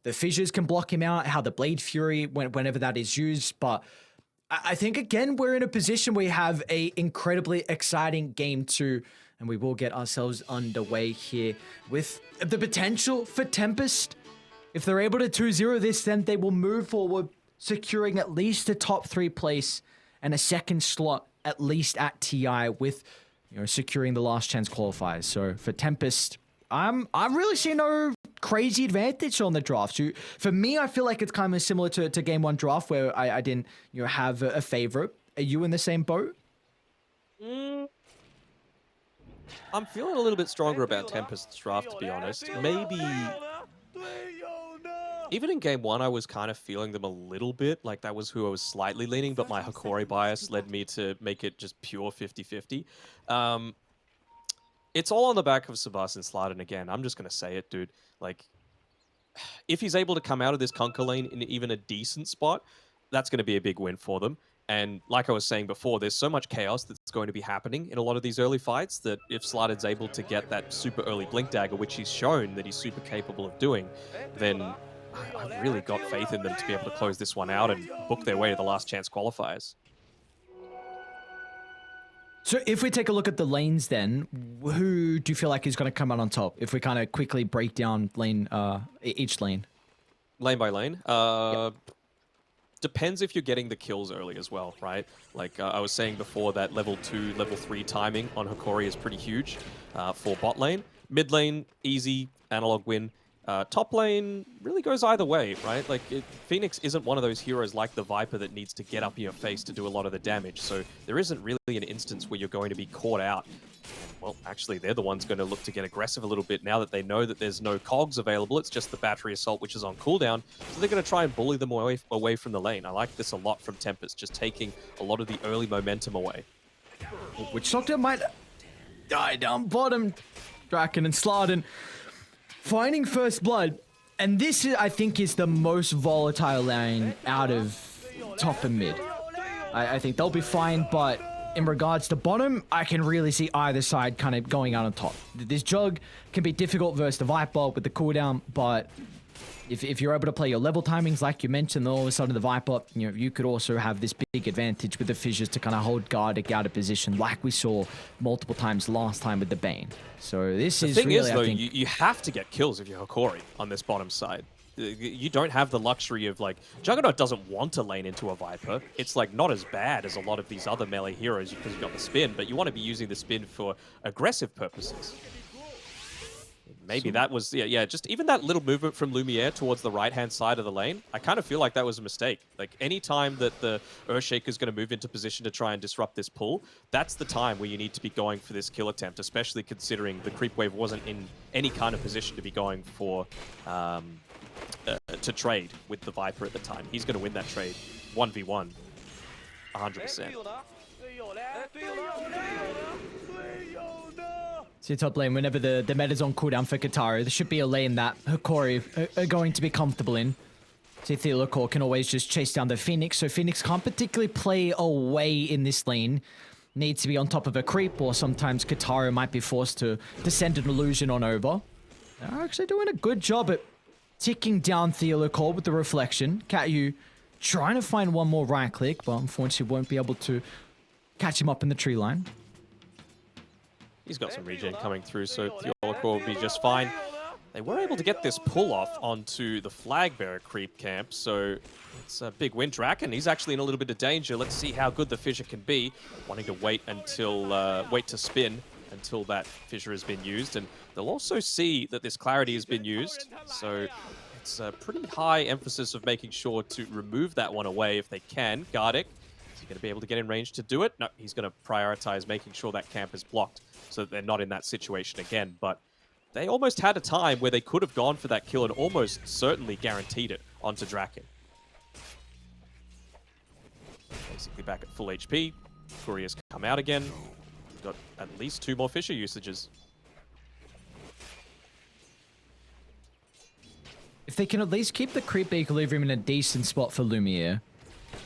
the Fissures can block him out, how the Blade Fury, whenever that is used. But I think, again, we're in a position where we have a incredibly exciting game 2, and we will get ourselves underway here with the potential for Tempest. If they're able to 2-0 this, then they will move forward, securing at least a top 3 place and a second slot at least at TI, with securing the last chance qualifiers. So for Tempest, I really see no crazy advantage on the draft. So for me, I feel like it's kind of similar to game 1 draft, where I didn't have a favorite. Are you in the same boat? I'm feeling a little bit stronger about Tempest's draft, to be honest. Maybe even in game 1, I was kind of feeling them a little bit. Like, that was who I was slightly leaning, but my Hokori bias led me to make it just pure 50-50. It's all on the back of Sebastian Sladen again. I'm just going to say it, dude. Like, if he's able to come out of this Conquer lane in even a decent spot, that's going to be a big win for them. And like I was saying before, there's so much chaos that's going to be happening in a lot of these early fights that if Sladen's able to get that super early Blink Dagger, which he's shown that he's super capable of doing, then I've really got faith in them to be able to close this one out and book their way to the last chance qualifiers. So if we take a look at the lanes then, who do you feel like is going to come out on top? If we kind of quickly break down each lane. Lane by lane? Depends if you're getting the kills early as well, right? Like I was saying before, that level 2, level 3 timing on Hokori is pretty huge for bot lane. Mid lane, easy, analog win. Top lane really goes either way, right? Like, Phoenix isn't one of those heroes like the Viper that needs to get up in your face to do a lot of the damage, so there isn't really an instance where you're going to be caught out. Well, actually, they're the ones going to look to get aggressive a little bit now that they know that there's no cogs available. It's just the battery assault, which is on cooldown, so they're going to try and bully them away from the lane. I like this a lot from Tempest, just taking a lot of the early momentum away. Which Doctor might die down bottom. Draken and Sladen finding first blood, and this, I think, is the most volatile lane out of top and mid. I think they'll be fine, but in regards to bottom, I can really see either side kind of going out on top. This Jug can be difficult versus the Viper with the cooldown, but if you're able to play your level timings, like you mentioned, then all of a sudden the Viper, you could also have this big advantage with the Fissures to kind of hold guard, get out of position, like we saw multiple times last time with the Bane. So this is really, I think... The thing is, though, you have to get kills if you're Hokori on this bottom side. You don't have the luxury of, like, Juggernaut doesn't want to lane into a Viper. It's, like, not as bad as a lot of these other melee heroes because you've got the spin, but you want to be using the spin for aggressive purposes. Maybe that was, yeah, just even that little movement from Lumiere towards the right-hand side of the lane, I kind of feel like that was a mistake. Like, any time that the Earthshaker is going to move into position to try and disrupt this pull, that's the time where you need to be going for this kill attempt, especially considering the creep wave wasn't in any kind of position to be going for, to trade with the Viper at the time. He's going to win that trade 1v1, 100%. See, top lane, whenever the meta's on cooldown for Kataru, there should be a lane that Hokori are going to be comfortable in. See, Theolokor can always just chase down the Phoenix, so Phoenix can't particularly play away in this lane. Needs to be on top of a creep, or sometimes Kataru might be forced to send an illusion on over. They're actually doing a good job at ticking down Theolokor with the reflection. Katyu trying to find one more right click, but unfortunately won't be able to catch him up in the tree line. He's got some regen coming through, so Theolokor will be just fine. They were able to get this pull-off onto the flag bearer creep camp, so it's a big win. Draken, he's actually in a little bit of danger. Let's see how good the fissure can be. Wanting to wait until, wait to spin until that fissure has been used, and they'll also see that this clarity has been used, so it's a pretty high emphasis of making sure to remove that one away if they can. Gardic, is he going to be able to get in range to do it? No, he's going to prioritize making sure that camp is blocked so that they're not in that situation again, but they almost had a time where they could have gone for that kill and almost certainly guaranteed it onto Draken. Basically back at full HP. Courier's come out again. We've got at least 2 more Fissure usages. If they can at least keep the creep equilibrium in a decent spot for Lumiere,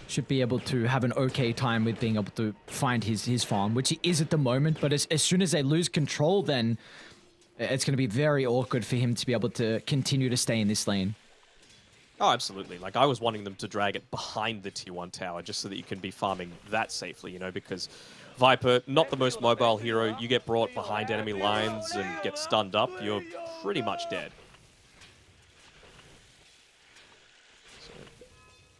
should be able to have an okay time with being able to find his farm, which he is at the moment, but as soon as they lose control, then it's going to be very awkward for him to be able to continue to stay in this lane. Oh, absolutely. Like, I was wanting them to drag it behind the tier 1 tower just so that you can be farming that safely, you know, because Viper, not the most mobile hero. You get brought behind enemy lines and get stunned up, you're pretty much dead. So,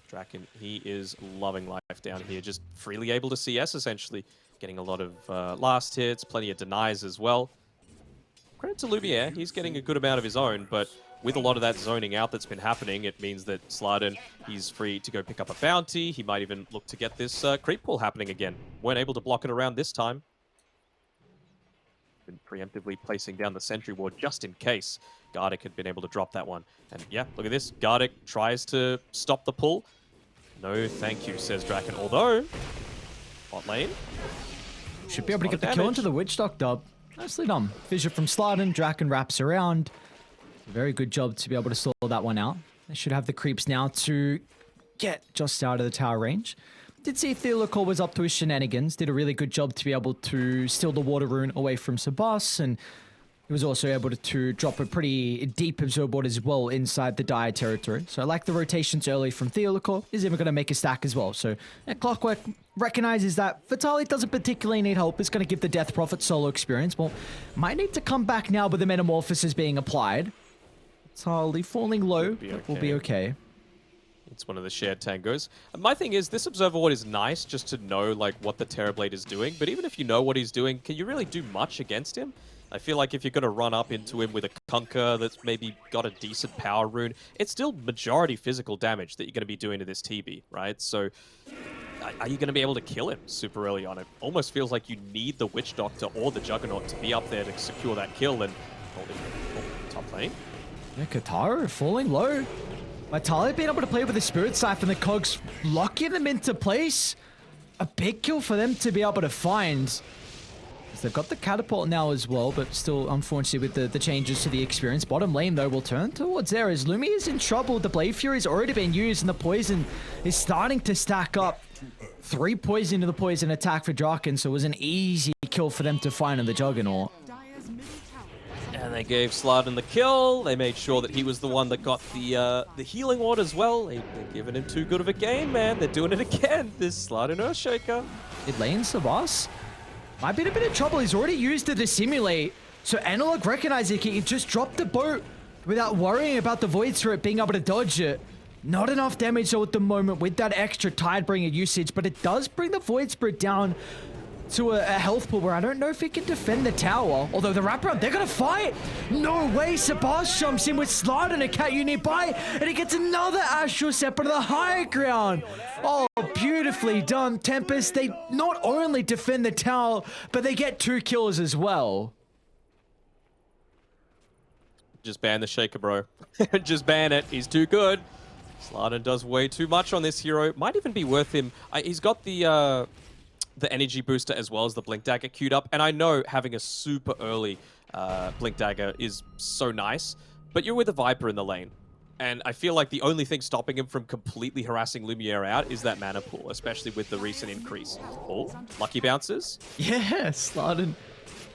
Draken, he is loving life down here, just freely able to CS, essentially. Getting a lot of last hits, plenty of denies as well. Credit to Lumiere, he's getting a good amount of his own, but with a lot of that zoning out that's been happening, it means that Slardin, he's free to go pick up a bounty. He might even look to get this creep pull happening again. Weren't able to block it around this time. Been preemptively placing down the sentry ward just in case Gardic had been able to drop that one. And yeah, look at this. Gardic tries to stop the pull. No, thank you, says Draken. Although, bot lane. Should be able to get the kill into the Witch Doctor. Nicely done. Fissure from Slardin. Draken wraps around. Very good job to be able to stall that one out. They should have the creeps now to get just out of the tower range. Did see Theolacor was up to his shenanigans. Did a really good job to be able to steal the water rune away from Sabas, and he was also able to drop a pretty deep absorb ward as well inside the Dire territory. So I like the rotations early from Theolacor. He's even going to make a stack as well. So Clockwork recognizes that Vitaly doesn't particularly need help. It's going to give the Death Prophet solo experience. Well, might need to come back now with the Metamorphosis being applied. Vitaly falling low, will be okay. It's one of the shared tangos. And my thing is, this Observer Ward is nice just to know like what the Terrorblade is doing. But even if you know what he's doing, can you really do much against him? I feel like if you're going to run up into him with a Kunkka that's maybe got a decent power rune, it's still majority physical damage that you're going to be doing to this TB, right? So are you going to be able to kill him super early on? It almost feels like you need the Witch Doctor or the Juggernaut to be up there to secure that kill and hold him top lane. Yeah, Katara falling low. Vitaly being able to play with the Spirit Siphon, the cogs locking them into place. A big kill for them to be able to find. They've got the catapult now as well, but still, unfortunately, with the changes to the experience. Bottom lane, though, will turn towards there as Lumi is in trouble. The Blade Fury's already been used, and the poison is starting to stack up. 3 poison to the poison attack for Draken, so it was an easy kill for them to find in the Juggernaut. And they gave Slardin the kill. They made sure that he was the one that got the healing ward as well. They're giving him too good of a game, man. They're doing it again. This Slardin Earthshaker. Mid lane, Sabas might be in a bit of trouble. He's already used the dissimulate. So Analog recognizing he can just drop the boat without worrying about the Void Spirit being able to dodge it. Not enough damage though at the moment with that extra Tidebringer usage, but it does bring the Void Spirit down to a health pool where I don't know if he can defend the tower. Although the wraparound, they're going to fight. No way. Sabas jumps in with Slide and a cat unit by, and he gets another Astral Scepter to the higher ground. Oh, beautifully done, Tempest. They not only defend the tower, but they get 2 kills as well. Just ban the Shaker, bro. Just ban it. He's too good. Slardin does way too much on this hero. Might even be worth him. He's got the energy booster as well as the Blink Dagger queued up. And I know having a super early Blink Dagger is so nice, but you're with a Viper in the lane. And I feel like the only thing stopping him from completely harassing Lumiere out is that mana pool, especially with the recent increase. Oh, lucky bounces. Yeah, Slardin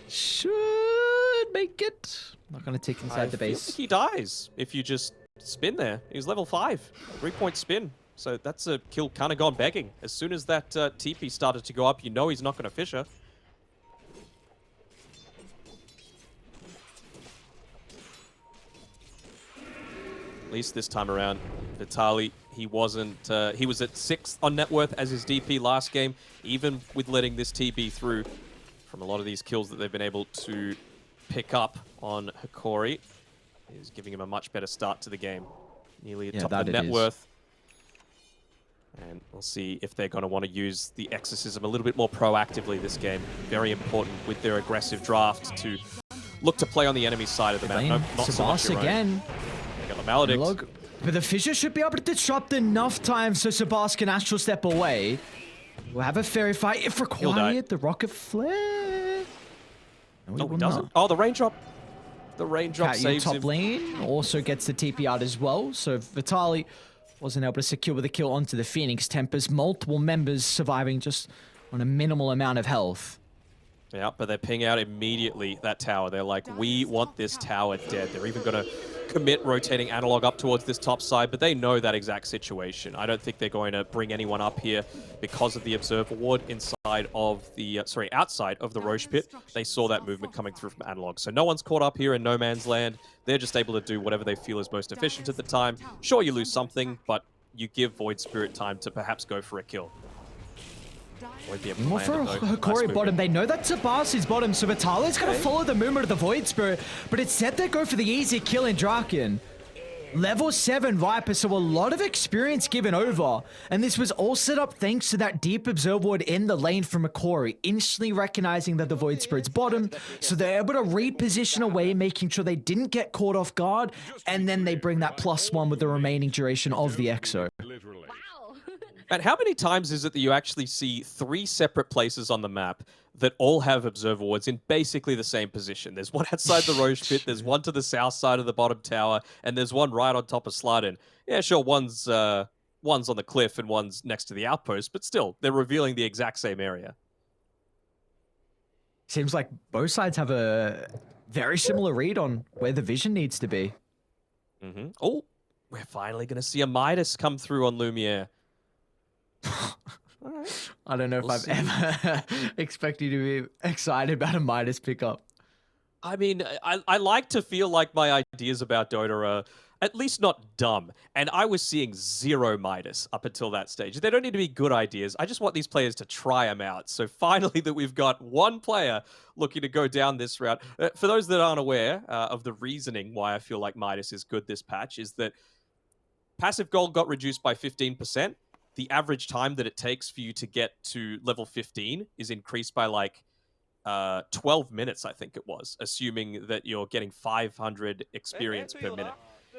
should make it. Not going to take inside the base. I think he dies if you just spin there. He's level 5, 3-point spin. So that's a kill kind of gone begging. As soon as that TP started to go up, you know he's not going to Fissure. At least this time around, Vitaly, he wasn't. He was at 6th on net worth as his DP last game. Even with letting this TP through from a lot of these kills that they've been able to pick up on Hokori, is giving him a much better start to the game. Nearly a top of net worth. And we'll see if they're going to want to use the Exorcism a little bit more proactively this game. Very important with their aggressive draft to look to play on the enemy side of the map. No, not so much again. They got the Maledict. But the Fissure should be able to disrupt enough time so Sabas can Astral Step away. We'll have a fairy fight if required. The Rocket Flare. No, he doesn't. Oh, the raindrop. The raindrop saves him. Top lane also gets the TP out as well. So Vitaly wasn't able to secure the kill onto the Phoenix. Tempest, multiple members surviving just on a minimal amount of health. Yeah, but they ping out immediately that tower. They're like, we want this tower dead. They're even going to commit rotating analog up towards this top side, but they know that exact situation. I don't think they're going to bring anyone up here because of the Observer Ward inside of the, outside of the Roche pit. They saw that movement coming through from analog. So no one's caught up here in no man's land. They're just able to do whatever they feel is most efficient at the time. Sure, you lose something, but you give Void Spirit time to perhaps go for a kill. More for Hokori bottom. They know that Sabas is bottom, so Vitaly's going to follow the movement of the Void Spirit, but instead they go for the easy kill in Draken. Level 7 Viper, so a lot of experience given over. And this was all set up thanks to that deep Observer Ward in the lane from Hokori, instantly recognizing that the Void Spirit's bottom, so they're able to reposition away, making sure they didn't get caught off guard, and then they bring that +1 with the remaining duration of the Exo. And how many times is it that you actually see 3 separate places on the map that all have Observer Wards in basically the same position? There's one outside the Roche pit, there's one to the south side of the bottom tower, and there's one right on top of Sladin. Yeah, sure, one's on the cliff and one's next to the outpost, but still, they're revealing the exact same area. Seems like both sides have a very similar read on where the vision needs to be. Oh, we're finally going to see a Midas come through on Lumiere. Right. I don't know if I've ever expected you to be excited about a Midas pickup. I mean, I like to feel like my ideas about Dota are at least not dumb. And I was seeing 0 Midas up until that stage. They don't need to be good ideas. I just want these players to try them out. So finally that we've got one player looking to go down this route. For those that aren't aware of the reasoning why I feel like Midas is good this patch is that passive gold got reduced by 15%. The average time that it takes for you to get to level 15 is increased by like 12 minutes, I think it was, assuming that you're getting 500 experience per minute.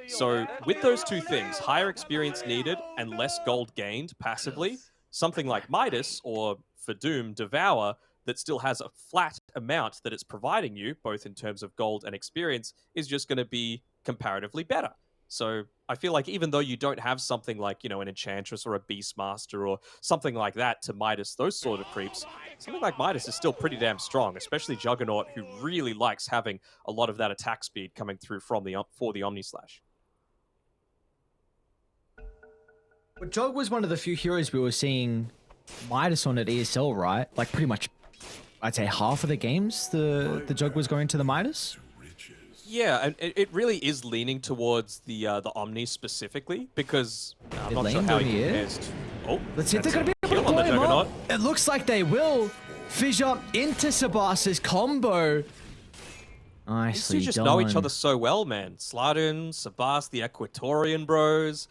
So with those two things, higher experience needed and less gold gained passively, something like Midas or for Doom, Devour, that still has a flat amount that it's providing you, both in terms of gold and experience, is just going to be comparatively better. So I feel like even though you don't have something like, you know, an Enchantress or a Beastmaster or something like that to Midas those sort of creeps, something like Midas is still pretty damn strong, especially Juggernaut, who really likes having a lot of that attack speed coming through from for the Omnislash. But Jug was one of the few heroes we were seeing Midas on at ESL, right? Like pretty much, I'd say half of the games the Jug was going to the Midas. Yeah, and it really is leaning towards the Omni specifically, because I'm not sure how he compares to... Oh, let's see if they're going to be able to blow him up. It looks like they will. Fissure into Sabas's combo. Nicely These two just done. know each other so well, man. Sladin, Sabas, the Equatorian bros.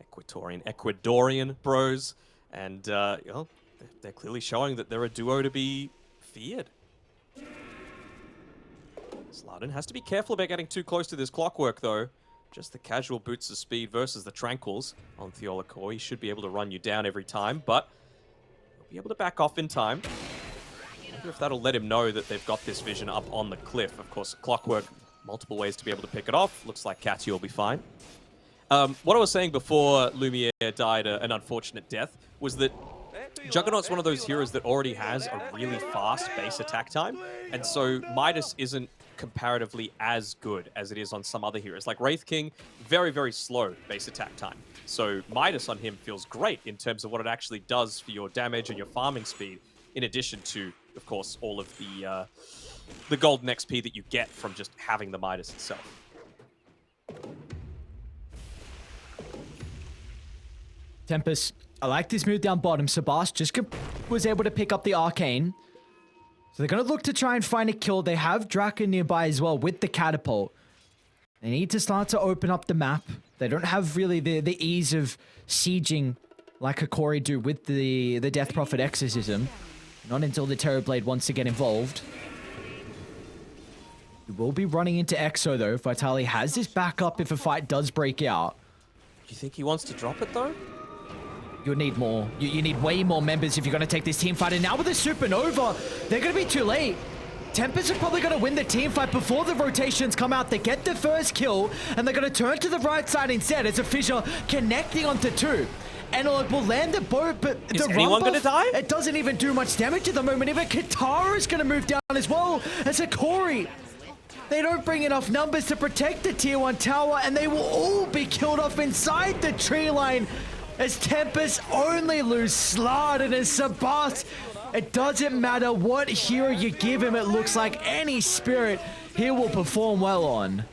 Ecuadorian bros. And, you know, they're clearly showing that they're a duo to be feared. Sladin has to be careful about getting too close to this clockwork, though. Just the casual boots of speed versus the tranquils on Theolokoi. He should be able to run you down every time, but he'll be able to back off in time. I wonder if that'll let him know that they've got this vision up on the cliff. Of course, clockwork, multiple ways to be able to pick it off. Looks like Katia will be fine. What I was saying before Lumiere died an unfortunate death was that Juggernaut's one of those heroes that already has a really fast base attack time, and so Midas isn't comparatively as good as it is on some other heroes. Like Wraith King, very, very slow base attack time. So Midas on him feels great in terms of what it actually does for your damage and your farming speed, in addition to, of course, all of the golden XP that you get from just having the Midas itself. Tempest, I like this move down bottom. Sabas just was able to pick up the Arcane. So they're going to look to try and find a kill. They have Draken nearby as well with the Catapult. They need to start to open up the map. They don't have really the ease of sieging like Hokori do with the Death Prophet Exorcism. Not until the Terrorblade wants to get involved. We will be running into Exo though. Vitaly has this backup if a fight does break out. Do you think he wants to drop it though? You'll need more. You need way more members if you're going to take this team fight. And now with the Supernova, they're going to be too late. Tempest are probably going to win the team fight before the rotations come out. They get the first kill, and they're going to turn to the right side instead. It's a Fissure connecting onto 2. Analog will land the boat, but is anyone going to die? It doesn't even do much damage at the moment. Even Katara is going to move down as well as Hokori. They don't bring enough numbers to protect the tier 1 tower, and they will all be killed off inside the tree line as Tempest only lose Slardin and Sabas. It doesn't matter what hero you give him, it looks like any spirit he will perform well on.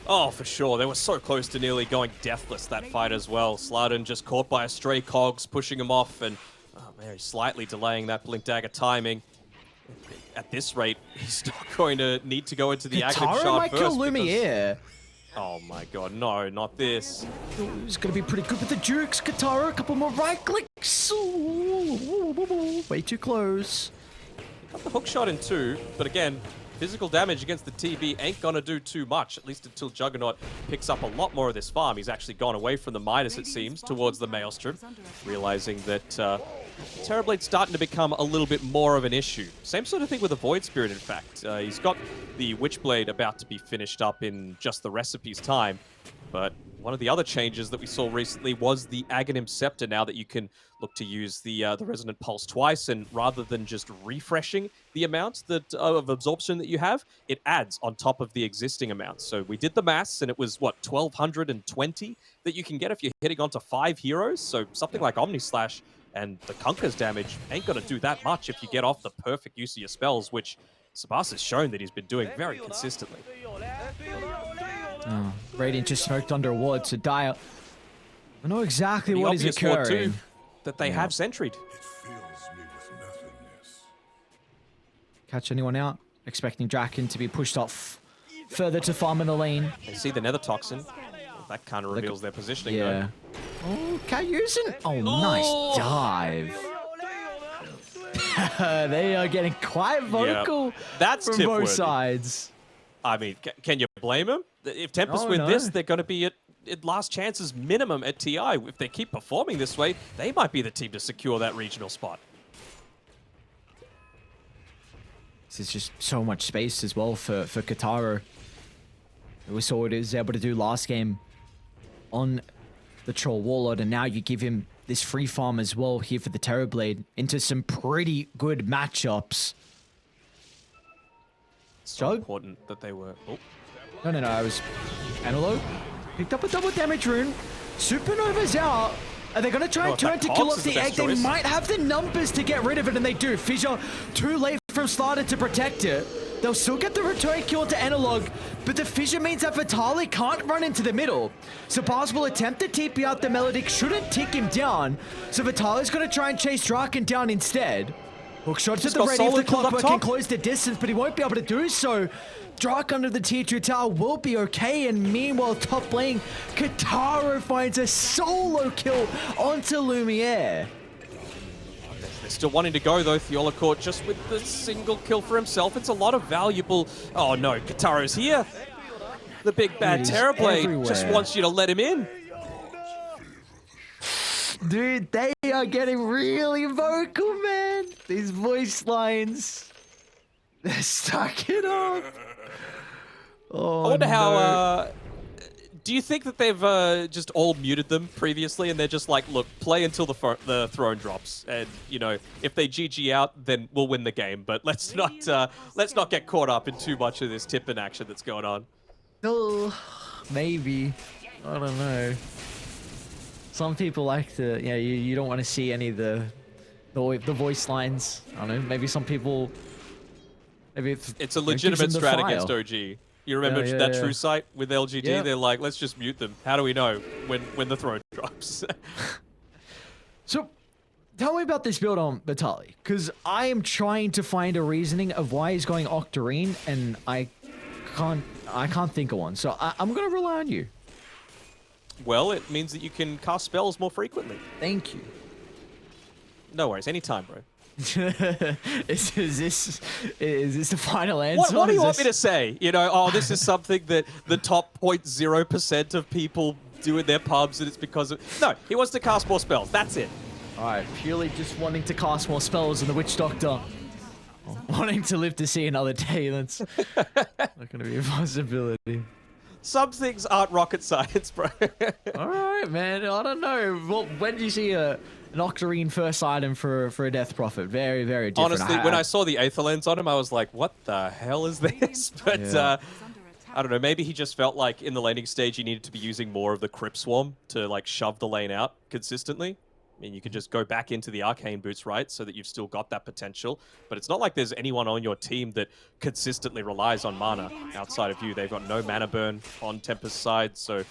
Oh, for sure. They were so close to nearly going deathless that fight as well. Slardin just caught by a stray cogs, pushing him off, and very slightly delaying that Blink Dagger timing. At this rate, he's not going to need to go into the active shard might first. kill Lumiere. Oh my god, no, not this. He's going to be pretty good with the jukes. Katara, a couple more right clicks. Ooh, way too close. Got the hook shot in 2, but again, physical damage against the TB ain't gonna do too much, at least until Juggernaut picks up a lot more of this farm. He's actually gone away from the Midas, it seems, towards the Maelstrom, realizing that Terrorblade's starting to become a little bit more of an issue. Same sort of thing with the Void Spirit, in fact. He's got the Witchblade about to be finished up in just the recipe's time, but one of the other changes that we saw recently was the Aghanim Scepter, now that you can look to use the Resonant Pulse twice, and rather than just refreshing the amount that of absorption that you have, it adds on top of the existing amounts. So we did the maths, and it was, what, 1,220 that you can get if you're hitting onto 5 heroes? So something like Omnislash and the Conquer's damage ain't going to do that much if you get off the perfect use of your spells, which Sabas has shown that he's been doing very consistently. Oh, Radiant just smoked under a ward, so Dire, I know exactly what is occurring. That they have sentried. Catch anyone out? Expecting Draken to be pushed off further to farm in the lane. They see the Nether Toxin. That kind of reveals their positioning, yeah. Though. Oh, can't use it. Oh, nice dive. They are getting quite vocal That's from both sides. I mean, can you blame them? If Tempest win this, they're going to be at last chances minimum at TI. If they keep performing this way, they might be the team to secure that regional spot. This is just so much space as well for Katara. We saw what he was able to do last game on the Troll Warlord, and now you give him this free farm as well here for the Terrorblade into some pretty good matchups. So important that they were... Oh. No, I was... Analog picked up a double damage rune. Supernova's out. Are they going to try and turn to kill off the egg? They might have the numbers to get rid of it, and they do. Fissure too late from Slardin to protect it. They'll still get the return kill to Analog, but the fissure means that Vitali can't run into the middle. Sabas will attempt to TP out the Melodic, shouldn't tick him down, so Vitali's going to try and chase Draken down instead. Hook shot to the ready if the clockwork can close the distance, but he won't be able to do so. Drak under the tier 2 tower will be okay, and meanwhile top lane, Katara finds a solo kill onto Lumiere. They're still wanting to go though, Theolacourt just with the single kill for himself. It's a lot of valuable... Oh no, Katara's here. The big bad Terrorblade just wants you to let him in. Dude, they are getting really vocal, man. These voice lines. They're stuck it up. Oh, I wonder how... do you think that they've just all muted them previously and they're just like, look, play until the throne drops, and you know, if they GG out, then we'll win the game. But let's not get caught up in too much of this tip-in action that's going on. Oh, maybe. I don't know. Some people like to, you don't want to see any of the voice lines. I don't know. Maybe some people. Maybe it's a legitimate strat against OG. You remember that True Sight with LGD? Yep. They're like, let's just mute them. How do we know when the throne drops? So, tell me about this build on Vitali, because I am trying to find a reasoning of why he's going Octarine, and I can't think of one. So I'm gonna rely on you. Well, it means that you can cast spells more frequently. Thank you. No worries, anytime, bro. Is this the final answer? What do you want me to say? You know, oh, this is something that the top 0.0% of people do in their pubs, and it's because of... No, he wants to cast more spells. That's it. All right, purely just wanting to cast more spells and the Witch Doctor wanting to live to see another day. That's not going to be a possibility. Some things aren't rocket science, bro. All right, man. I don't know. Well, when do you see a An Octarine first item for a Death Prophet. Very, very different. Honestly, when I saw the Aether Lens on him, I was like, what the hell is this? But Yeah. I don't know, maybe he just felt like in the laning stage he needed to be using more of the Crypt Swarm to like shove the lane out consistently. I mean, you could just go back into the Arcane Boots, right? So that you've still got that potential. But it's not like there's anyone on your team that consistently relies on mana outside of you. They've got no mana burn on Tempest's side, so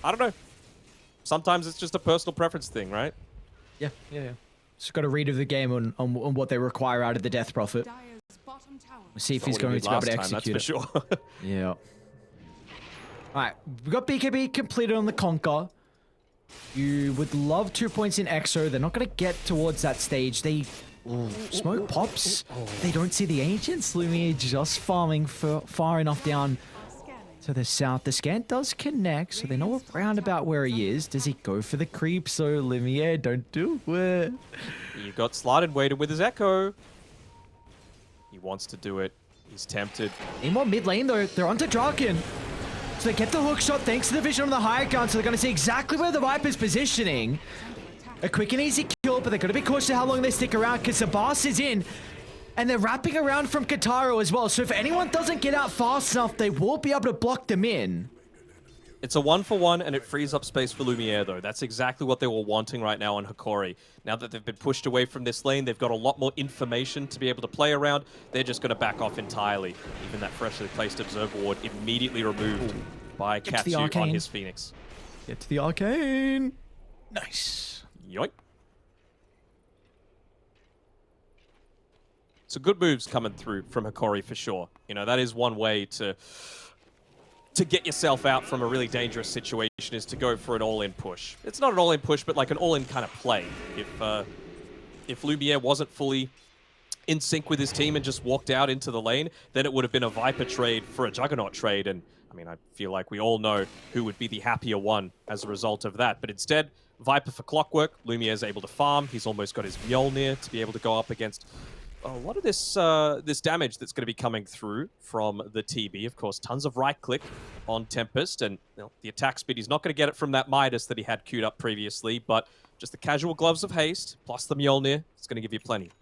I don't know. Sometimes it's just a personal preference thing, right? Yeah. Just got a read of the game on what they require out of the Death Prophet. We'll see if he's going to be able to execute that's for it. sure. Yeah. All right, we got BKB completed on the Conquer. You would love 2 points in Exo. They're not going to get towards that stage. They smoke pops. They don't see the Ancients. Lumiere just farming far enough down to the south. The scan does connect, so they know around about where he is. Does he go for the creep? So Lumiere, don't do it. You got Slarded waited with his Echo. He wants to do it. He's tempted. Any more mid lane though? They're onto Draken. So they get the hook shot thanks to the vision on the higher ground, so they're going to see exactly where the Viper's positioning. A quick and easy kill, but they're going to be cautious how long they stick around because Sabas is in. And they're wrapping around from Kataro as well, so if anyone doesn't get out fast enough, they will be able to block them in. It's a 1-for-1, and it frees up space for Lumiere, though. That's exactly what they were wanting right now on Hokori. Now that they've been pushed away from this lane, they've got a lot more information to be able to play around. They're just going to back off entirely. Even that freshly placed Observer Ward immediately removed by Katsu on his Phoenix. Get to the Arcane. Nice. Yoink. So good moves coming through from Hokori for sure. You know, that is one way to get yourself out from a really dangerous situation, is to go for an all-in push. It's not an all-in push, but like an all-in kind of play. If Lumiere wasn't fully in sync with his team and just walked out into the lane, then it would have been a Viper trade for a Juggernaut trade. And I mean, I feel like we all know who would be the happier one as a result of that. But instead, Viper for Clockwork. Lumiere's able to farm. He's almost got his Mjolnir to be able to go up against a lot of this this damage that's going to be coming through from the TB. Of course, tons of right-click on Tempest, and you know, the attack speed, he's not going to get it from that Midas that he had queued up previously, but just the casual Gloves of Haste, plus the Mjolnir, it's going to give you plenty.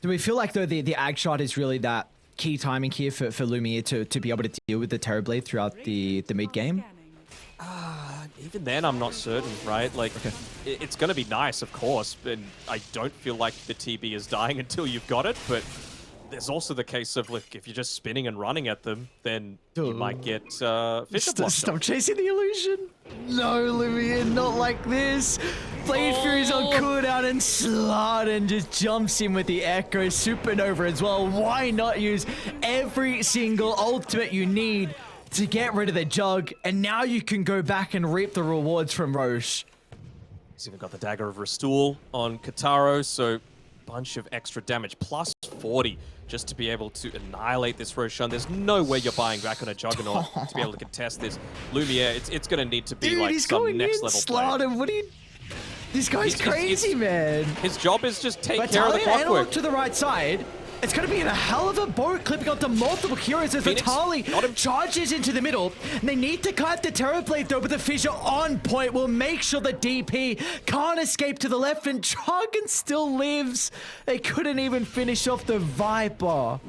Do we feel like, though, the Ag shot is really that key timing here for Lumiere to be able to deal with the Terrorblade throughout the mid-game? Even then, I'm not certain, right? Like, it's going to be nice, of course, and I don't feel like the TB is dying until you've got it, but there's also the case of, like, if you're just spinning and running at them, then you might get Fisher blocked. Stop chasing the illusion. No, Lumiere, not like this. Blade Fury's on cooldown, and Slarded just jumps in with the Echo Supernova as well. Why not use every single ultimate you need to get rid of the Jug, and now you can go back and reap the rewards from Roche. He's even got the Dagger of Restool on Kataro, so bunch of extra damage, plus 40, just to be able to annihilate this Roshan. There's no way you're buying back on a Juggernaut to be able to contest this. Lumiere, it's going to need to be like some next level play. What are you... This guy's crazy, man. His job is just take care of the Clockwork. To the right side. It's going to be in a hell of a boat, clipping onto multiple heroes as Vitali charges into the middle. And they need to cut the Terrorblade though, but the Fissure on point will make sure the DP can't escape to the left, and Dragon still lives. They couldn't even finish off the Viper.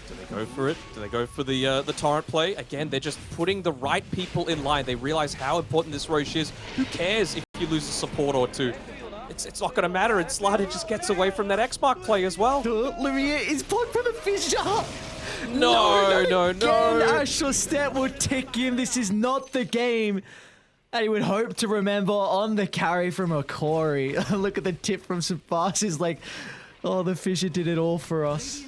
Do they go for it? Do they go for the torrent play? Again, they're just putting the right people in line. They realize how important this Roche is. Who cares if you lose a support or two? It's not going to matter, and Slarded just gets away from that X-Mark play as well. Lumiere is blocked from the Fissure. No. Astral Step will tick in. This is not the game that he would hope to remember on the carry from Hokori. Look at the tip from Sabas. Is like, oh, the Fissure did it all for us.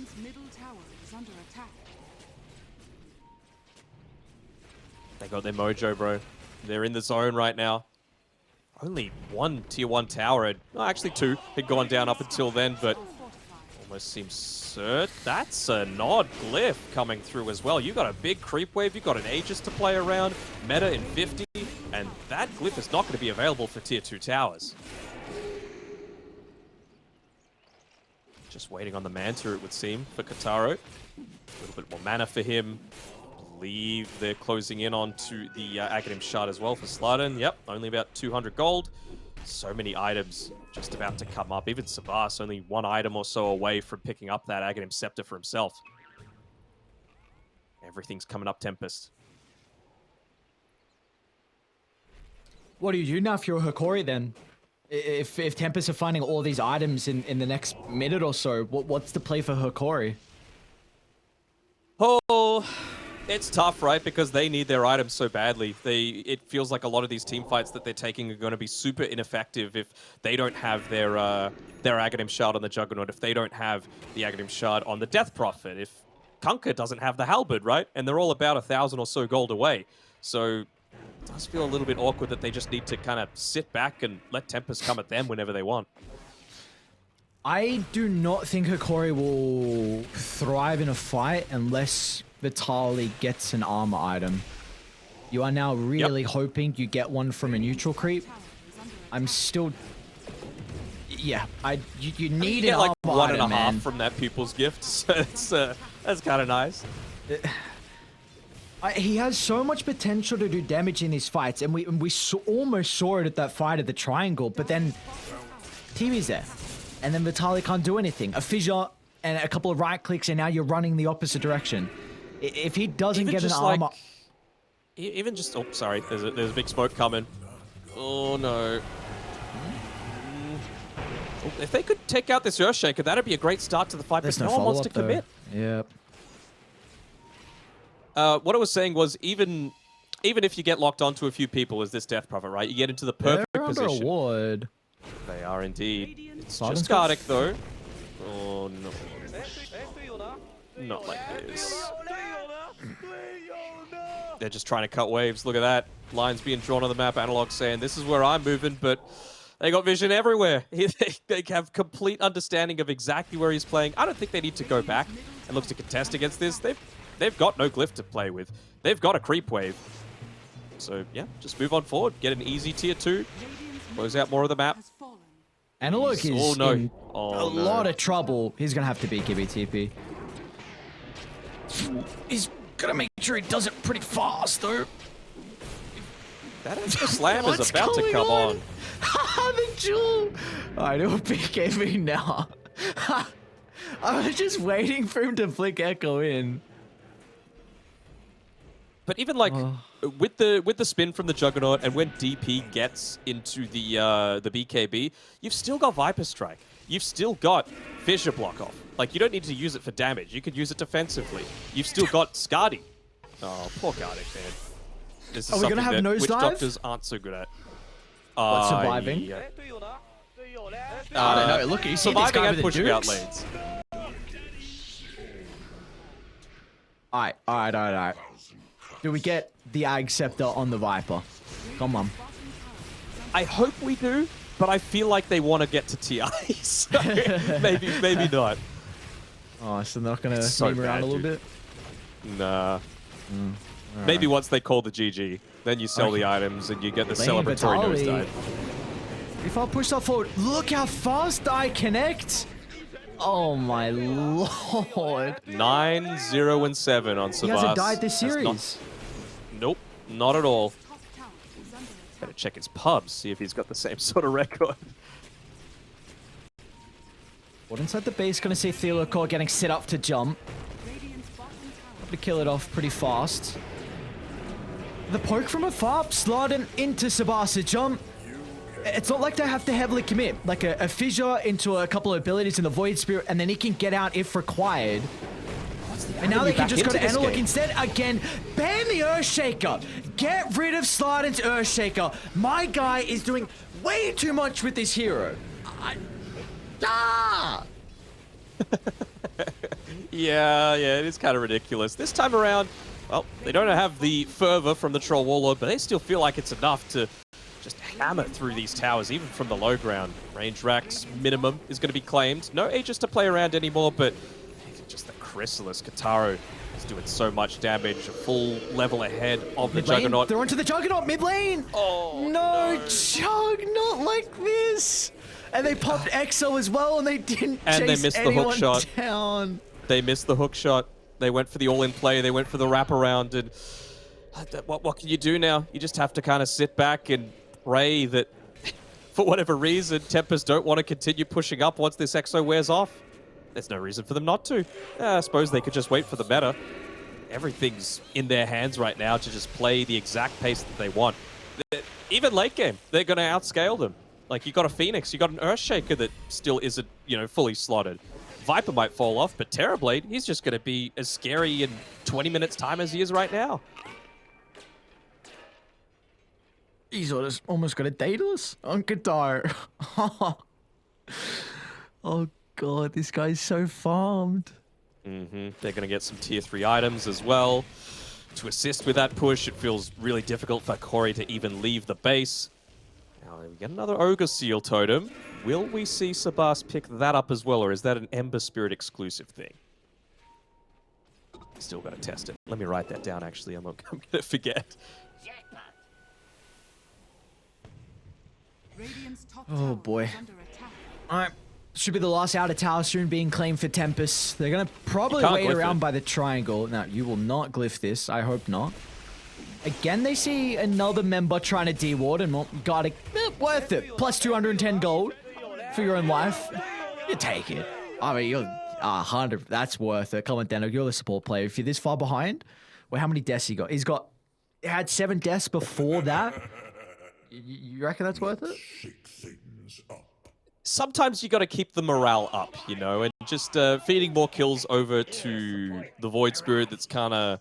They got their mojo, bro. They're in the zone right now. Only one tier 1 tower, actually 2, had gone down up until then, but almost seems cert. That's a Nod Glyph coming through as well. You've got a big creep wave, you've got an Aegis to play around, meta in 50, and that Glyph is not going to be available for tier 2 towers. Just waiting on the Manta, it would seem, for Kataro. A little bit more mana for him. believe they're closing in onto the Aghanim Shard as well for Sladin. Yep, only about 200 gold. So many items just about to come up. Even Sabas only 1 item or so away from picking up that Aghanim Scepter for himself. Everything's coming up, Tempest. What do you do now if you're a Hokori then? If Tempest are finding all these items in the next minute or so, what's the play for Hokori? Oh, it's tough, right? Because they need their items so badly. It feels like a lot of these team fights that they're taking are going to be super ineffective if they don't have their Aghanim Shard on the Juggernaut, if they don't have the Aghanim Shard on the Death Prophet, if Kunkka doesn't have the Halberd, right? And they're all about 1,000 or so gold away. So it does feel a little bit awkward that they just need to kind of sit back and let Tempest come at them whenever they want. I do not think Hokori will thrive in a fight unless Vitaly gets an armor item. You are now really hoping you get one from a neutral creep. I'm still... Yeah, you need an armor like 1.5 item, man. from that Pupil's Gift, so that's kind of nice. He has so much potential to do damage in these fights, and we almost saw it at that fight at the Triangle, but then TV's there. And then Vitaly can't do anything. A fissure and a couple of right clicks, and now you're running the opposite direction. If he doesn't get an armor... Even just... Oh, sorry. There's a big smoke coming. Oh, no. If they could take out this Earthshaker, that'd be a great start to the fight, but no one wants to commit. Yep. What I was saying was, even if you get locked onto a few people as this Death Prophet, right? You get into the perfect position. They're under a ward. They are indeed. It's just Gardic, though. Oh, no. Not like this. They're just trying to cut waves. Look at that. Lines being drawn on the map. Analog saying, this is where I'm moving, but they got vision everywhere. They have complete understanding of exactly where he's playing. I don't think they need to go back and look to contest against this. They've got no glyph to play with. They've got a creep wave. So, yeah, just move on forward. Get an easy tier 2. Close out more of the map. Analog is in a lot of trouble. He's going to have to beat Gibby TP. He's going to make sure he does it pretty fast, though. That extra slam is about to come on. The jewel! Alright, it'll PK me now. I was just waiting for him to flick Echo in. But even like with the spin from the Juggernaut, and when DP gets into the BKB, you've still got Viper Strike. You've still got Fissure Block Off. Like, you don't need to use it for damage. You could use it defensively. You've still got Skadi. Oh, poor Gardic, man. This is Are we gonna have that nosedive? witch doctors aren't so good at. Surviving? Yeah. I don't know. Look, you see this guy with the pushing out dukes? lanes. Alright. Do we get the Ag Scepter on the Viper? Come on. I hope we do, but I feel like they want to get to TI, so maybe not. Oh, so they're not gonna move around a little bit? Nah. Maybe once they call the GG, then you sell the items and you get the celebratory nosedive. If I push that forward, look how fast I connect! Oh my lord. 9, 0, and 7 on Sabas. He hasn't died this series. Nope, not at all. Better check his pubs, see if he's got the same sort of record. What inside the base? Gonna see Theolocor getting set up to jump. To kill it off pretty fast. The poke from afar, sliding into Sabas' jump. It's not like they have to heavily commit. Like a fissure into a couple of abilities in the Void Spirit, and then he can get out if required. And now they can just go to Analog instead. Again, ban the Earthshaker. Get rid of Slardin's Earthshaker. My guy is doing way too much with this hero. Yeah, it is kind of ridiculous. This time around, well, they don't have the fervor from the Troll Warlord, but they still feel like it's enough to just hammer through these towers, even from the low ground. Range racks minimum is going to be claimed. No Aegis to play around anymore, but just the Chrysalis Kataro is doing so much damage, a full level ahead of the Juggernaut. They're onto the Juggernaut mid lane. Oh no, Jug, not like this. And they popped Exo as well, and they didn't chase they missed the hook shot. Down. They missed the hook shot. They went for the all-in play. They went for the wraparound. And what can you do now? You just have to kind of sit back and pray that, for whatever reason, Tempest don't want to continue pushing up once this Exo wears off. There's no reason for them not to. I suppose they could just wait for the meta. Everything's in their hands right now to just play the exact pace that they want. Even late game, they're going to outscale them. Like, you got a Phoenix, you got an Earthshaker that still isn't, fully slotted. Viper might fall off, but Terrorblade, he's just going to be as scary in 20 minutes time as he is right now. He's almost got a Daedalus on guitar. Oh god, this guy's so farmed. They're going to get some tier 3 items as well. To assist with that push, it feels really difficult for Hokori to even leave the base. Now we get another Ogre Seal Totem. Will we see Sabas pick that up as well, or is that an Ember Spirit exclusive thing? Still got to test it. Let me write that down, actually. I'm going to forget. Oh boy. Alright. Should be the last outer tower soon being claimed for Tempest. They're going to probably wait around by the triangle. Now, you will not glyph this. I hope not. Again, they see another member trying to deward and got it. Worth it. Plus 210 gold for your own life. You take it. I mean, you're 100. That's worth it. Come on, Deno. You're the support player. If you're this far behind, well, how many deaths he got? He had 7 deaths before that. You reckon that's worth it? Sometimes you got to keep the morale up, and just feeding more kills over to the Void Spirit that's kind of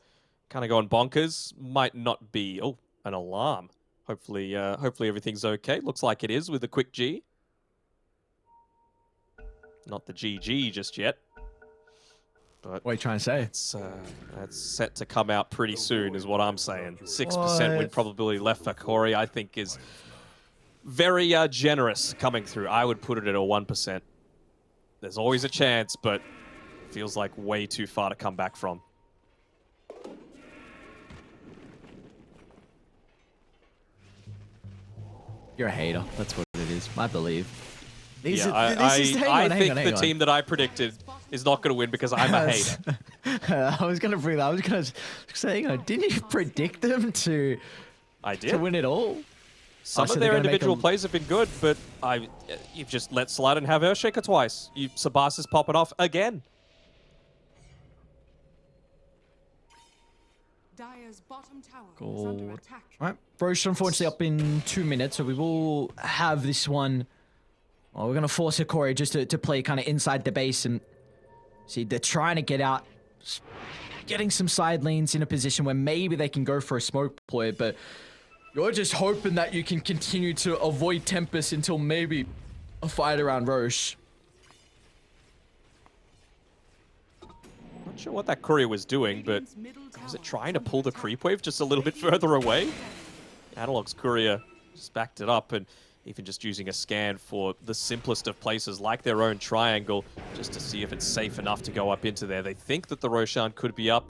going bonkers might not be an alarm. Hopefully everything's okay. Looks like it is with a quick G. Not the GG just yet. But what are you trying to say? That's set to come out pretty soon, is what I'm saying. 6% win probability left for Hokori, I think, is very generous coming through. I would put it at a 1%. There's always a chance, but it feels like way too far to come back from. You're a hater. That's what it is. I believe. I think the team that I predicted is not going to win because I'm a hater. I was going to bring that. I was going to say, didn't you predict them to win it all? Some of their individual plays have been good, but you've just let slide and have Earthshaker twice. Sabas is popping off again. Dire's bottom tower is under attack. All right, Roche unfortunately up in 2 minutes, so we will have this one. Well, we're going to force Hokori just to play kind of inside the base, and see, they're trying to get out, getting some side lanes in a position where maybe they can go for a smoke play, but you're just hoping that you can continue to avoid Tempest until maybe a fight around Roche. Not sure what that courier was doing, but was it trying to pull the creep wave just a little bit further away? Analog's courier just backed it up, and even just using a scan for the simplest of places like their own triangle, just to see if it's safe enough to go up into there. They think that the Roshan could be up.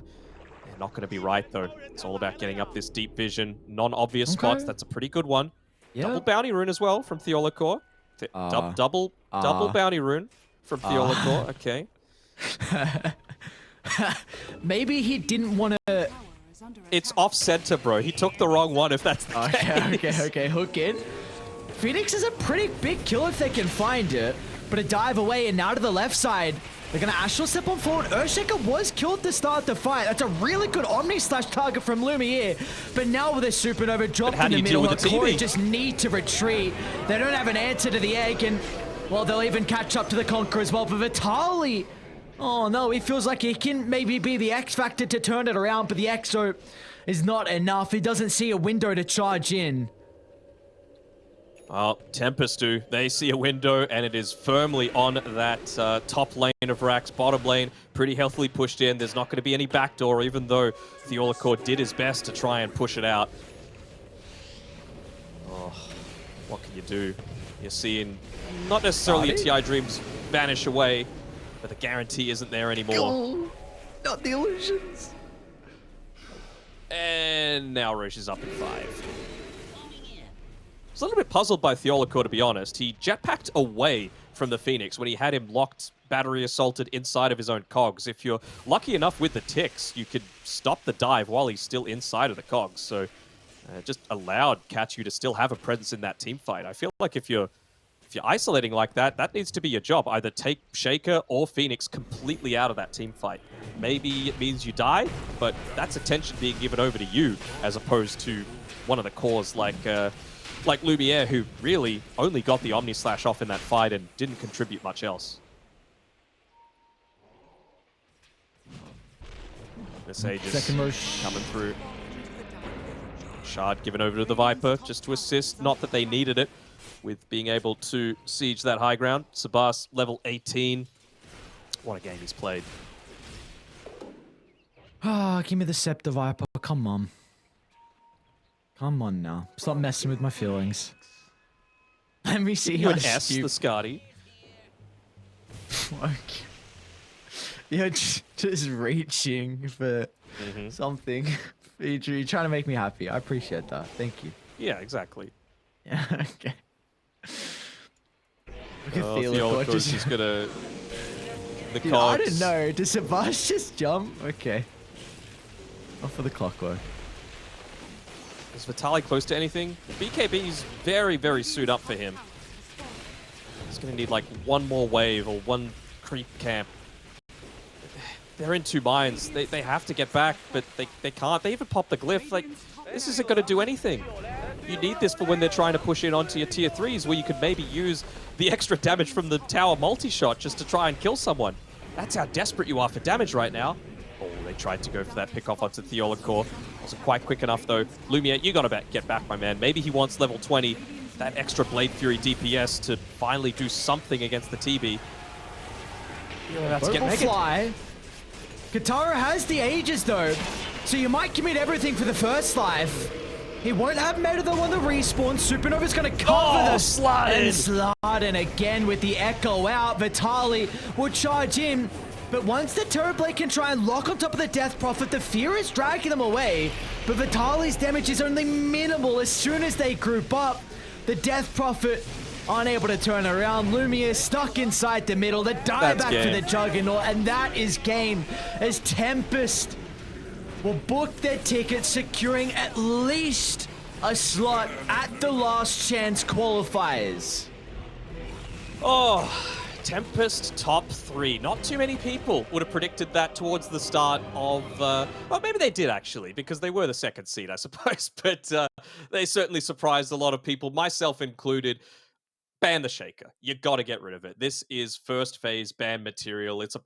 They're not going to be right, though. It's all about getting up this deep vision, non-obvious spots. That's a pretty good one. Yeah. Double bounty rune as well from Theolacor. Double bounty rune from Theolacor. Okay. Maybe he didn't want to... It's off-center, bro. He took the wrong one, if that's the case. Okay. Hook in. Phoenix is a pretty big kill if they can find it, but a dive away, and now to the left side. They're going to Astral Step on forward. Earthshaker was killed to start the fight. That's a really good Omni Slash target from Lumiere. But now with a Supernova dropped in the middle, Hokori just need to retreat. They don't have an answer to the egg, and, well, they'll even catch up to the Conqueror as well. But Vitali, oh no, he feels like he can maybe be the X Factor to turn it around, but the Exo is not enough. He doesn't see a window to charge in. Well, Tempest do. They see a window, and it is firmly on that top lane of Rax. Bottom lane, pretty healthily pushed in. There's not going to be any backdoor, even though Theolacor did his best to try and push it out. Oh, what can you do? You're seeing not necessarily a TI Dreams vanish away, but the guarantee isn't there anymore. Oh, not the illusions. And now Roche is up in 5. was a little bit puzzled by Theolacor, to be honest. He jetpacked away from the Phoenix when he had him locked, battery assaulted inside of his own cogs. If you're lucky enough with the ticks, you could stop the dive while he's still inside of the cogs. So just allowed Kachu to still have a presence in that team fight. I feel like if you're isolating like that, that needs to be your job. Either take Shaker or Phoenix completely out of that team fight. Maybe it means you die, but that's attention being given over to you as opposed to one of the cores like Lumiere, who really only got the Omni Slash off in that fight and didn't contribute much else. This Aegis coming through. Shard given over to the Viper just to assist. Not that they needed it with being able to siege that high ground. Sabas level 18. What a game he's played. Ah, give me the Scepter Viper. Come on. Come on now. Stop messing with my feelings. Let me see You how an S, the Scotty. You're just reaching for something. You're trying to make me happy. I appreciate that. Thank you. Yeah, exactly. Yeah, okay. Look at Theolacor just gonna... The Dude, cogs. I didn't know. Does Sabas just jump? Okay. Off for the clockwork. Is Vitaly close to anything? BKB's very, very suited up for him. He's going to need like one more wave or one creep camp. They're in two mines. They have to get back, but they can't. They even pop the glyph. Like, this isn't going to do anything. You need this for when they're trying to push in onto your tier 3s where you could maybe use the extra damage from the tower multi-shot just to try and kill someone. That's how desperate you are for damage right now. Oh, they tried to go for that pick off onto Theolacor. Wasn't quite quick enough though. Lumiere, you gotta get back, my man. Maybe he wants level 20, that extra Blade Fury DPS to finally do something against the TB. You're about to get mega. Fly. Katara has the Aegis though, so you might commit everything for the first life. He won't have Meta though on the respawn. Supernova's gonna cover the slide. And Slardin again with the Echo out. Vitaly will charge in. But once the Turret Blade can try and lock on top of the Death Prophet, the Fear is dragging them away. But Vitaly's damage is only minimal as soon as they group up. The Death Prophet unable to turn around. Lumiere stuck inside the middle. The dive back for the Juggernaut, and that is game as Tempest will book their ticket, securing at least a slot at the last chance qualifiers. Oh, Tempest top 3. Not too many people would have predicted that towards the start of... well, maybe they did actually, because they were the second seed, I suppose. But they certainly surprised a lot of people, myself included. Ban the Shaker. You got to get rid of it. This is first phase ban material. It's a...